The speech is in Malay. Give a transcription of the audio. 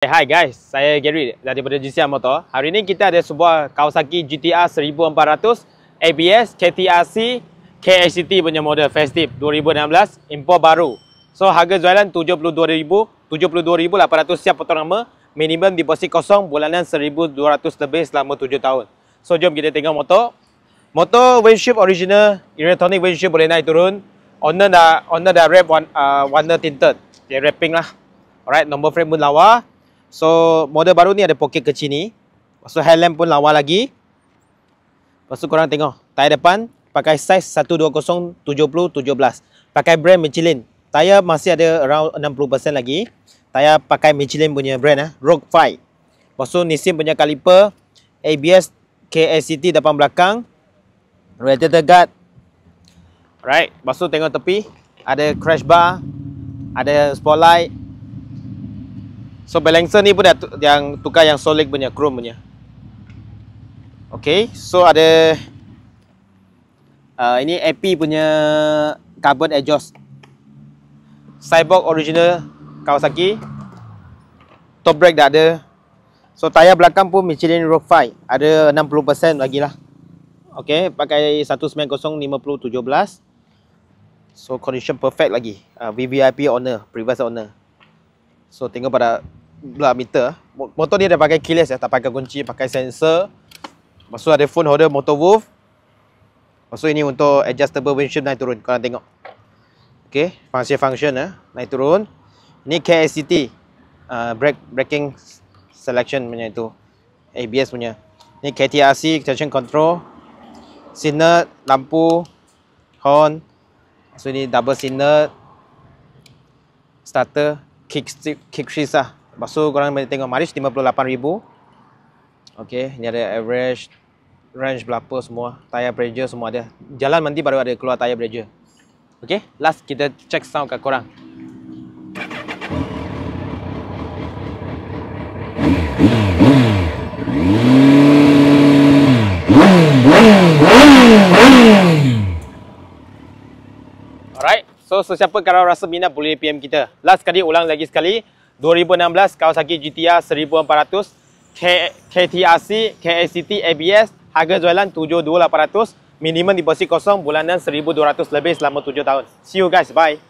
Hai guys, saya Gary daripada GCR Motor. Hari ini kita ada sebuah Kawasaki GTR 1400 ABS KTRC KHCT punya model festive 2016 import baru. So harga jualan 72,800 siap potong nama, minimum deposit kosong, bulanan 1,200 lebih selama 7 tahun. So jom kita tengok motor. Motor windshield original, electronic windshield boleh naik turun. Owner dah wrap warna tinted. Dia wrapping lah. Alright, number frame pun lawa. So model baru ni ada poket kecil ni. Lepas tu headlamp pun lawa lagi. Lepas tu korang tengok tayar depan pakai saiz 120/70/17. Pakai brand Michelin. Tayar masih ada around 60% lagi. Tayar pakai Michelin punya brand Rogue 5. Lepas tu Nissin punya kaliper, ABS KHCT depan belakang, radiator guard. Right, lepas tu tengok tepi ada crash bar, ada spotlight. So balancer ni pun dah yang tukar yang solid punya, chrome punya. Okay, so ada ini AP punya carbon exhaust. Cyborg original Kawasaki. Top brake dah ada. So tayar belakang pun Michelin Rogue 5, ada 60% lagi lah. Okay, pakai 190/50/17. So condition perfect lagi. VVIP owner, previous owner. So tengok pada belah meter. Motor ni dah pakai keyless tak pakai kunci, pakai sensor. Lepas tu ada phone holder motor wolf. Lepas tu ini untuk adjustable windshield naik turun, korang tengok. Okay, function naik turun. Ini KHCT, braking selection punya itu, ABS punya. Ini KTRC, traction control, signal, lampu, horn. So ini double signal, starter, kick shift lah. Lepas tu korang boleh tengok mileage 58,000. Okay, ni ada average, range berapa semua, tayar pressure semua ada. Jalan nanti baru ada keluar tayar pressure. Okay, last kita check sound kat korang. Alright, so sesiapa kalau rasa minat boleh PM kita. Last kali, ulang lagi sekali, 2016 Kawasaki GTR 1400 KTRC KHCT ABS, harga jualan 72,800, minimum deposit kosong, bulanan 1,200 lebih selama 7 tahun. See you guys, bye.